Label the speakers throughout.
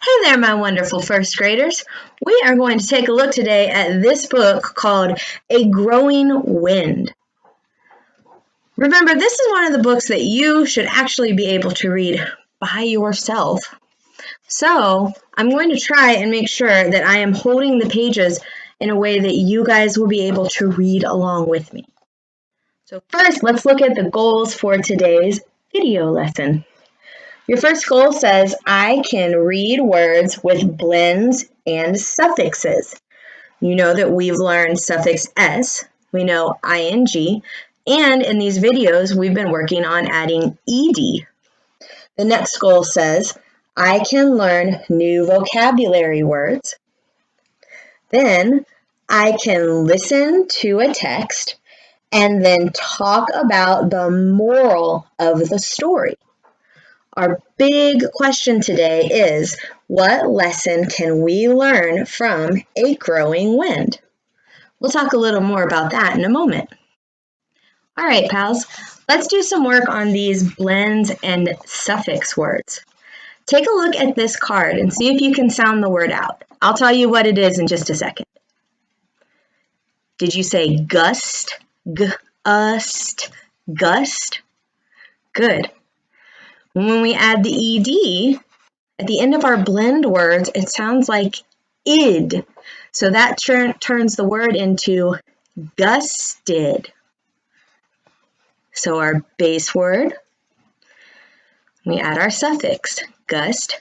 Speaker 1: Hey there, my wonderful first graders. We are going to take a look today at this book called A Growing Wind. Remember, this is one of the books that you should actually be able to read by yourself. So I'm going to try and make sure that I am holding the pages in a way that you guys will be able to read along with me. So first, let's look at the goals for today's video lesson. Your first goal says, I can read words with blends and suffixes. You know that we've learned suffix s, we know ing, and in these videos, we've been working on adding ed. The next goal says, I can learn new vocabulary words. Then, I can listen to a text and then talk about the moral of the story. Our big question today is, what lesson can we learn from A Growing Wind? We'll talk a little more about that in a moment. All right, pals, let's do some work on these blends and suffix words. Take a look at this card and see if you can sound the word out. I'll tell you what it is in just a second. Did you say gust? Gust? Good. When we add the ed, at the end of our blend words, it sounds like id. So that turns the word into gusted. So our base word, we add our suffix, gust,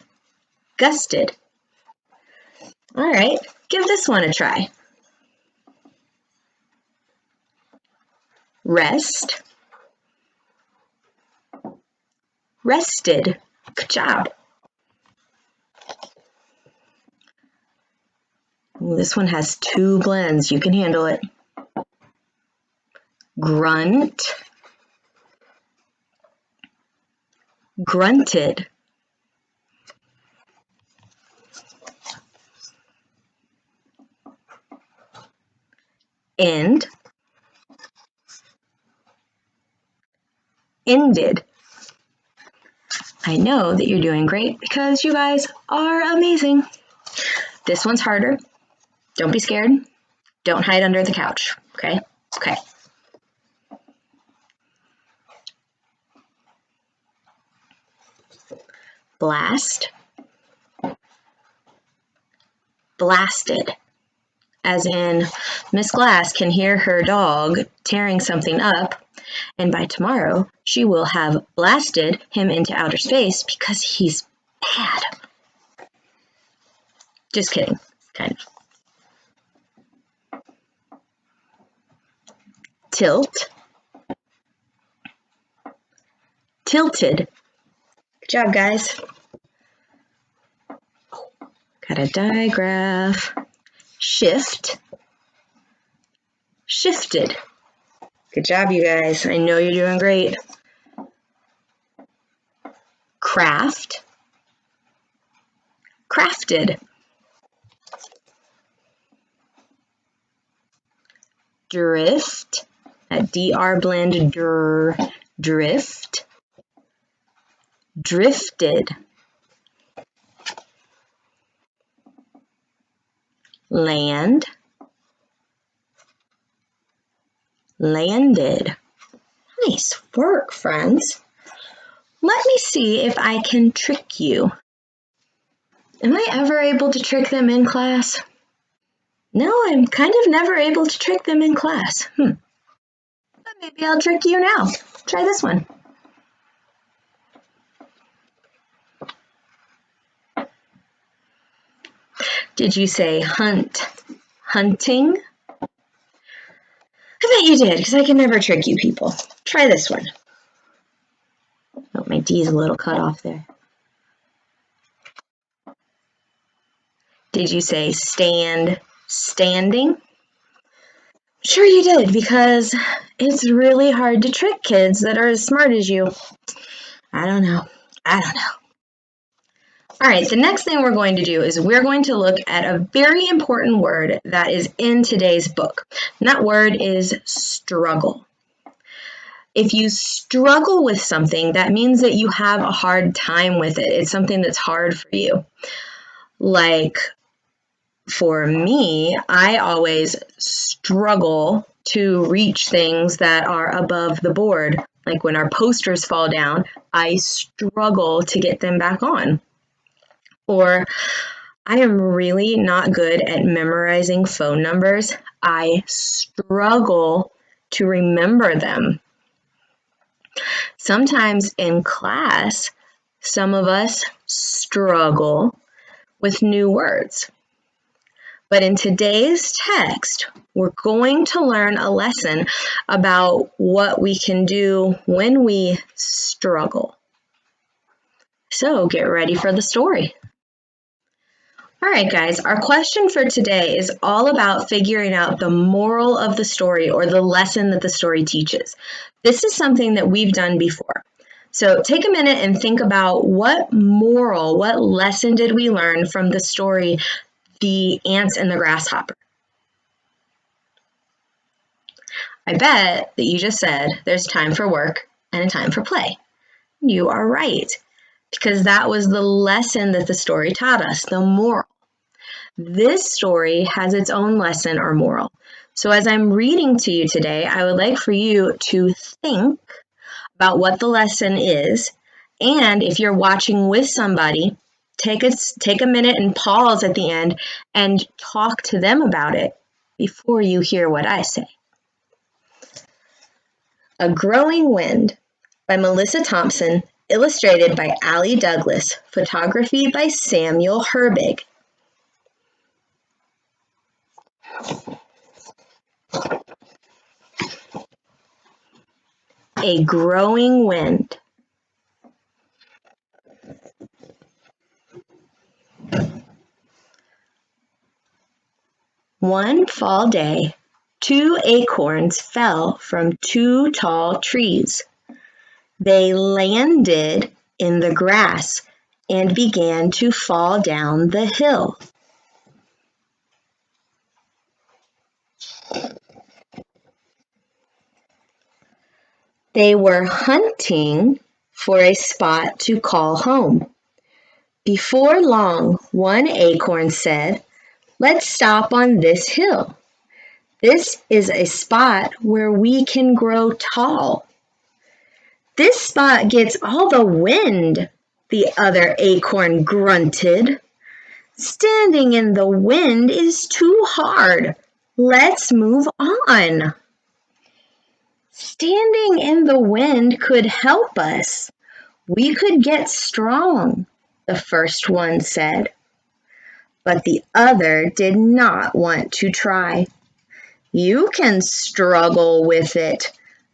Speaker 1: gusted. All right, give this one a try. Rest, rested. Good job. Ooh, this one has two blends. You can handle it. Grunt, grunted. End, ended. I know that you're doing great because you guys are amazing. This one's harder. Don't be scared. Don't hide under the couch, okay? Okay. Blast, blasted. As in, Miss Glass can hear her dog tearing something up, and by tomorrow, she will have blasted him into outer space because he's bad. Just kidding, kind of. Tilt, tilted. Good job, guys. Got a digraph. Shift, shifted. Good job, you guys. I know you're doing great. Craft, crafted. Drift, that DR blend, drift, drifted. Land, landed. Nice work, friends. Let me see if I can trick you. Am I ever able to trick them in class? No, I'm kind of never able to trick them in class. But maybe I'll trick you now. Try this one. Did you say hunt, hunting? I bet you did, because I can never trick you people. Try this one. Oh, my D's a little cut off there. Did you say stand, standing? Sure you did, because it's really hard to trick kids that are as smart as you. I don't know. All right, the next thing we're going to do is we're going to look at a very important word that is in today's book. And that word is struggle. If you struggle with something, that means that you have a hard time with it. It's something that's hard for you. Like for me, I always struggle to reach things that are above the board. Like when our posters fall down, I struggle to get them back on. Or I am really not good at memorizing phone numbers. I struggle to remember them. Sometimes in class, some of us struggle with new words. But in today's text, we're going to learn a lesson about what we can do when we struggle. So get ready for the story. All right, guys, our question for today is all about figuring out the moral of the story or the lesson that the story teaches. This is something that we've done before. So take a minute and think about what lesson did we learn from the story, The Ants and the Grasshopper? I bet that you just said there's time for work and a time for play. You are right, because that was the lesson that the story taught us, the moral. This story has its own lesson or moral. So as I'm reading to you today, I would like for you to think about what the lesson is. And if you're watching with somebody, take a minute and pause at the end and talk to them about it before you hear what I say. A Growing Wind by Melissa Thomson, illustrated by Allie Douglas, photography by Samuel Herbig. A growing wind. One fall day, 2 acorns fell from 2 tall trees. They landed in the grass and began to fall down the hill. They were hunting for a spot to call home. Before long, one acorn said, "Let's stop on this hill. This is a spot where we can grow tall." "This spot gets all the wind," the other acorn grunted. "Standing in the wind is too hard. Let's move on." "Standing in the wind could help us. We could get strong," the first one said. But the other did not want to try. "You can struggle with it.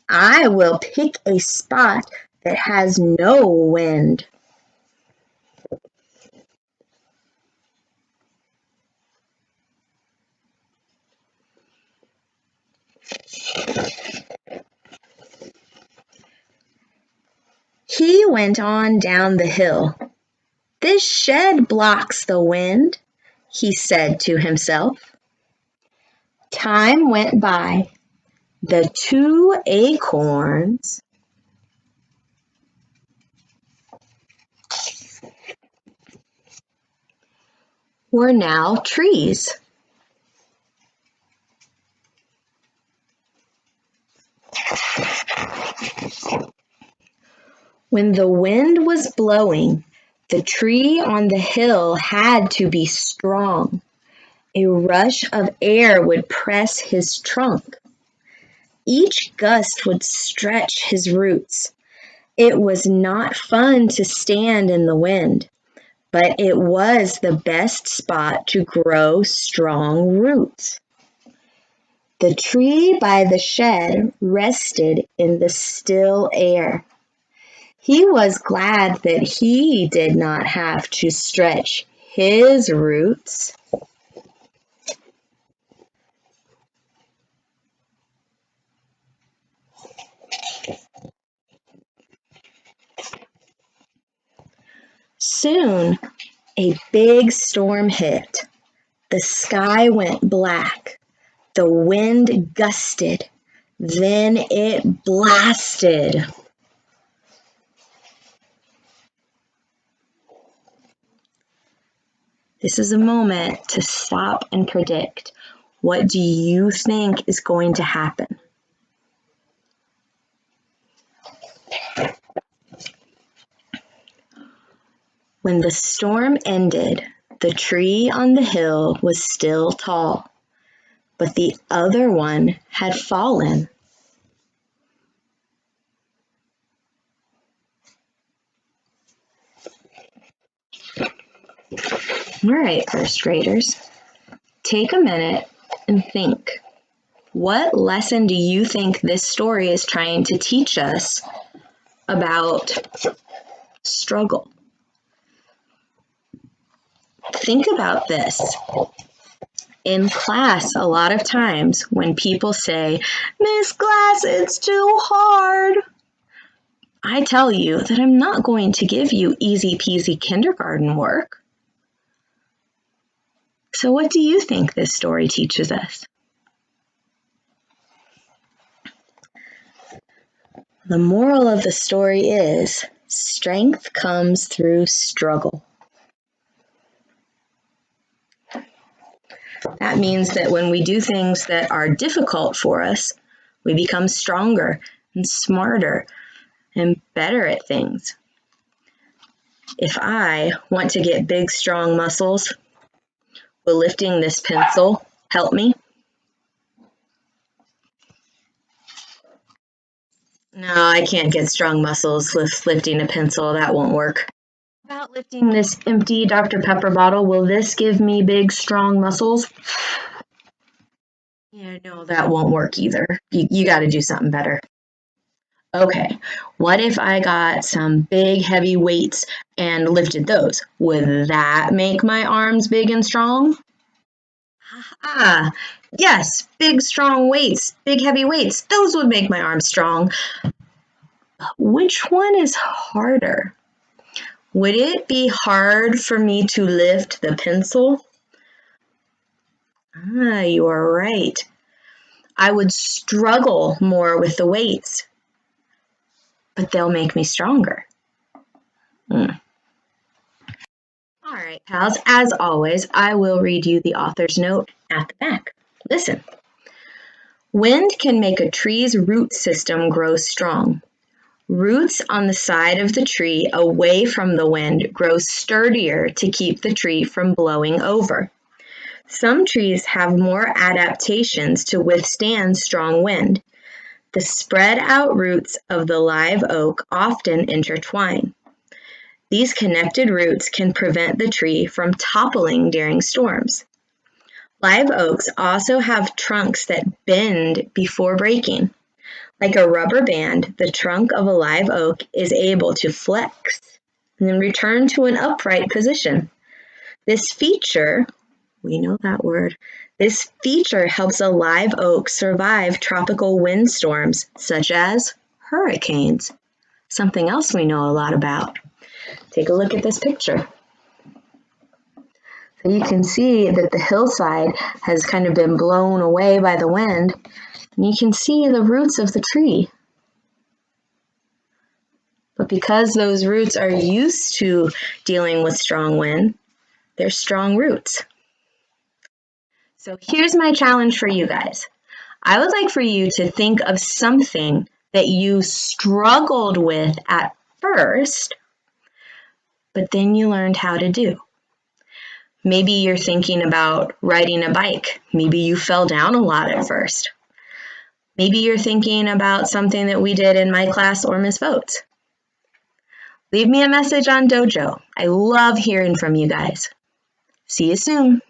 Speaker 1: I will pick a spot that has no wind." He went on down the hill. "This shed blocks the wind," he said to himself. Time went by. The 2 acorns were now trees. When the wind was blowing, the tree on the hill had to be strong. A rush of air would press his trunk. Each gust would stretch his roots. It was not fun to stand in the wind, but it was the best spot to grow strong roots. The tree by the shed rested in the still air. He was glad that he did not have to stretch his roots. Soon, a big storm hit. The sky went black. The wind gusted. Then it blasted. This is a moment to stop and predict. What do you think is going to happen? When the storm ended, the tree on the hill was still tall, but the other one had fallen. All right, first graders, take a minute and think. What lesson do you think this story is trying to teach us about struggle? Think about this. In class, a lot of times when people say, "Miss Glass, it's too hard," I tell you that I'm not going to give you easy peasy kindergarten work. So what do you think this story teaches us? The moral of the story is, strength comes through struggle. That means that when we do things that are difficult for us, we become stronger and smarter and better at things. If I want to get big, strong muscles, will lifting this pencil help me? No, I can't get strong muscles lifting a pencil. That won't work. About lifting this empty Dr. Pepper bottle, will this give me big, strong muscles? Yeah, no, that won't work either. You got to do something better. Okay, what if I got some big, heavy weights and lifted those? Would that make my arms big and strong? Ah, yes, big, strong weights, big, heavy weights. Those would make my arms strong. Which one is harder? Would it be hard for me to lift the pencil? Ah, you are right. I would struggle more with the weights, but they'll make me stronger. All right, pals, as always, I will read you the author's note at the back. Listen. Wind can make a tree's root system grow strong. Roots on the side of the tree away from the wind grow sturdier to keep the tree from blowing over. Some trees have more adaptations to withstand strong wind. The spread out roots of the live oak often intertwine. These connected roots can prevent the tree from toppling during storms. Live oaks also have trunks that bend before breaking. Like a rubber band, the trunk of a live oak is able to flex and then return to an upright position. This feature, we know that word, this feature helps a live oak survive tropical windstorms such as hurricanes, something else we know a lot about. Take a look at this picture. So you can see that the hillside has kind of been blown away by the wind, and you can see the roots of the tree. But because those roots are used to dealing with strong wind, they're strong roots. So here's my challenge for you guys. I would like for you to think of something that you struggled with at first, but then you learned how to do. Maybe you're thinking about riding a bike. Maybe you fell down a lot at first. Maybe you're thinking about something that we did in my class or Miss Boat's. Leave me a message on Dojo. I love hearing from you guys. See you soon.